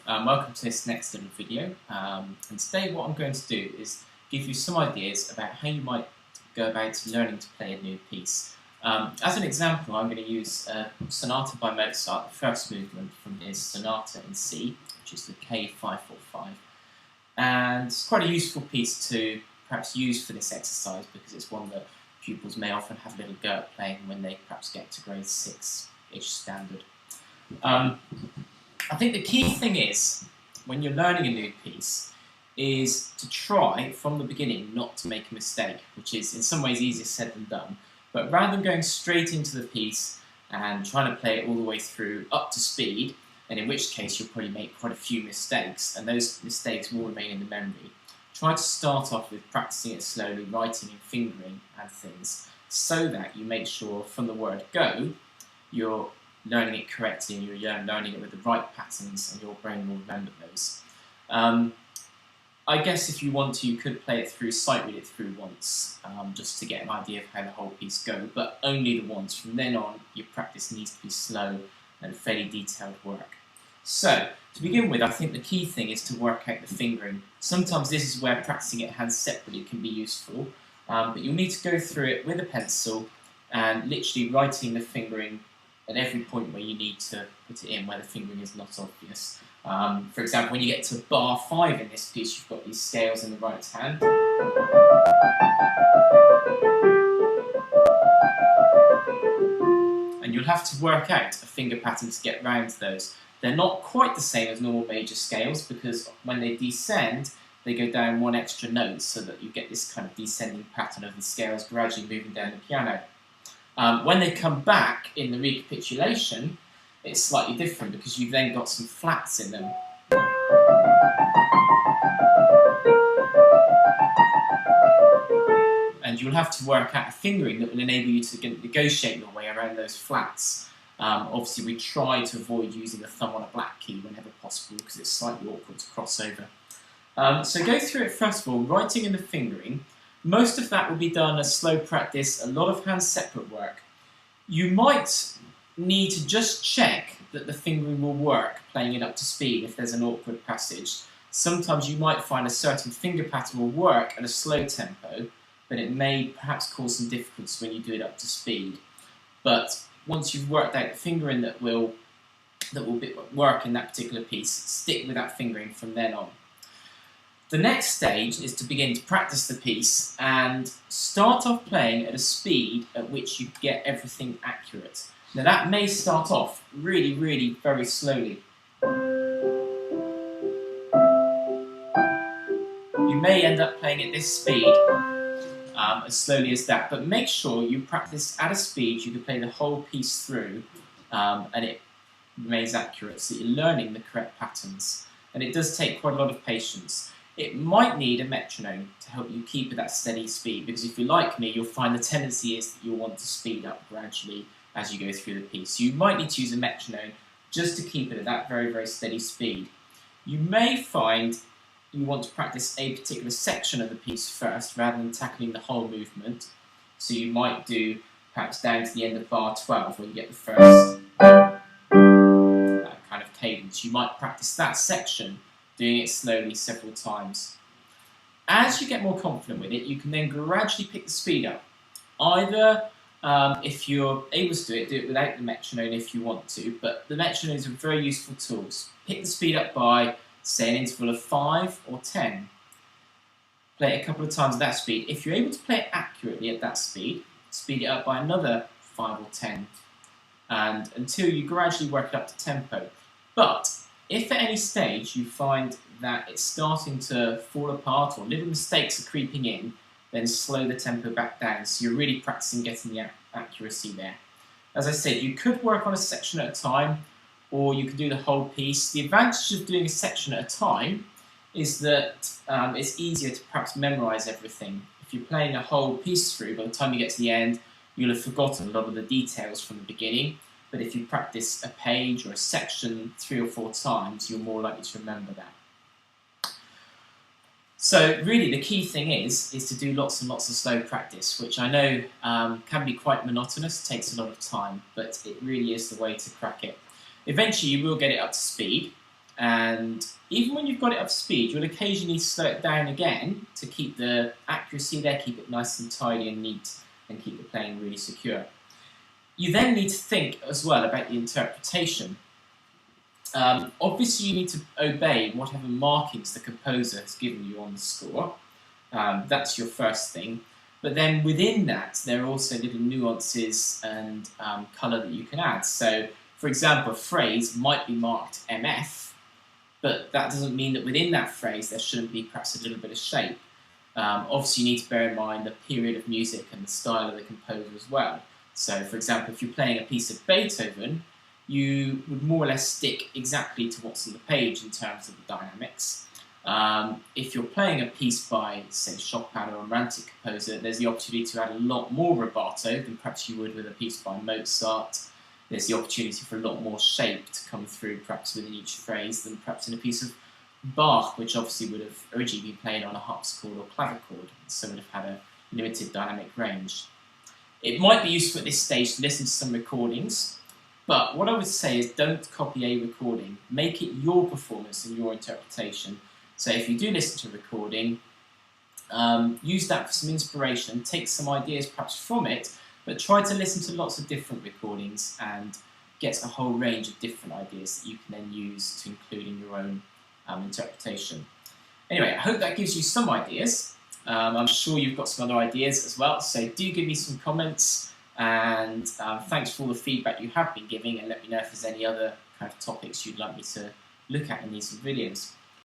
Welcome to this next little video. And today what I'm going to do is give you some ideas about how you might go about learning to play a new piece. As an example, I'm going to use a Sonata by Mozart. The first movement from his Sonata in C, which is the K545. And it's quite a useful piece to perhaps use for this exercise because it's one that pupils may often have a little go at playing when they perhaps get to grade 6-ish standard. I think the key thing is, when you're learning a new piece, is to try from the beginning not to make a mistake, which is in some ways easier said than done. But rather than going straight into the piece and trying to play it all the way through up to speed, and in which case you'll probably make quite a few mistakes, and those mistakes will remain in the memory, try to start off with practicing it slowly, writing and fingering and things, so that you make sure from the word go, you're learning it correctly and you're learning it with the right patterns and your brain will remember those. I guess if you want to, you could play it through, sight read it through once, just to get an idea of how the whole piece goes, but only the once. From then on, your practice needs to be slow and fairly detailed work. So, to begin with, I think the key thing is to work out the fingering. Sometimes this is where practicing it hands separately can be useful, but you'll need to go through it with a pencil and literally writing the fingering at every point where you need to put it in, where the fingering is not obvious. For example, when you get to bar 5 in this piece, you've got these scales in the right hand. And you'll have to work out a finger pattern to get round those. They're not quite the same as normal major scales because when they descend, they go down one extra note so that you get this kind of descending pattern of the scales gradually moving down the piano. When they come back in the recapitulation, it's slightly different because you've then got some flats in them. And you'll have to work out a fingering that will enable you to negotiate your way around those flats. Obviously, we try to avoid using a thumb on a black key whenever possible because it's slightly awkward to cross over. So go through it first of all, writing in the fingering. Most of that will be done as slow practice, a lot of hand-separate work. You might need to just check that the fingering will work, playing it up to speed if there's an awkward passage. Sometimes you might find a certain finger pattern will work at a slow tempo, but it may perhaps cause some difficulties when you do it up to speed. But once you've worked out the fingering that will work in that particular piece, stick with that fingering from then on. The next stage is to begin to practice the piece and start off playing at a speed at which you get everything accurate. Now that may start off really, really very slowly. You may end up playing at this speed as slowly as that, but make sure you practice at a speed you can play the whole piece through and it remains accurate, so you're learning the correct patterns. And it does take quite a lot of patience. It might need a metronome to help you keep at that steady speed, because if you're like me, you'll find the tendency is that you'll want to speed up gradually as you go through the piece. So you might need to use a metronome just to keep it at that very, very steady speed. You may find you want to practice a particular section of the piece first rather than tackling the whole movement. So you might do perhaps down to the end of bar 12 where you get the first kind of cadence. You might practice that section, doing it slowly several times. As you get more confident with it, you can then gradually pick the speed up. Either, if you're able to do it without the metronome if you want to, but the metronomes are very useful tools. Pick the speed up by, say, an interval of 5 or 10. Play it a couple of times at that speed. If you're able to play it accurately at that speed, speed it up by another 5 or 10, and until you gradually work it up to tempo. But if at any stage you find that it's starting to fall apart or little mistakes are creeping in, then slow the tempo back down so you're really practicing getting the accuracy there. As I said, you could work on a section at a time or you can do the whole piece. The advantage of doing a section at a time is that it's easier to perhaps memorize everything. If you're playing a whole piece through, by the time you get to the end, you'll have forgotten a lot of the details from the beginning. But if you practice a page or a section 3 or 4 times, you're more likely to remember that. So really the key thing is to do lots and lots of slow practice, which I know can be quite monotonous, takes a lot of time, but it really is the way to crack it. Eventually you will get it up to speed, And even when you've got it up to speed, you'll occasionally slow it down again to keep the accuracy there, keep it nice and tidy and neat, and keep the playing really secure. You then need to think as well about the interpretation. Obviously, you need to obey whatever markings the composer has given you on the score. That's your first thing. But then within that, there are also little nuances and colour that you can add. So, for example, a phrase might be marked MF, but that doesn't mean that within that phrase there shouldn't be perhaps a little bit of shape. Obviously, you need to bear in mind the period of music and the style of the composer as well. So, for example, if you're playing a piece of Beethoven, you would more or less stick exactly to what's on the page in terms of the dynamics. If you're playing a piece by, say, Chopin or a Romantic composer, there's the opportunity to add a lot more rubato than perhaps you would with a piece by Mozart. There's the opportunity for a lot more shape to come through perhaps within each phrase than perhaps in a piece of Bach, which obviously would have originally been played on a harpsichord or clavichord, so would have had a limited dynamic range. It might be useful at this stage to listen to some recordings, but what I would say is don't copy a recording. Make it your performance and your interpretation. So if you do listen to a recording, use that for some inspiration, take some ideas perhaps from it, but try to listen to lots of different recordings and get a whole range of different ideas that you can then use to include in your own interpretation. Anyway, I hope that gives you some ideas. I'm sure you've got some other ideas as well, so do give me some comments, and thanks for all the feedback you have been giving, and let me know if there's any other kind of topics you'd like me to look at in these videos.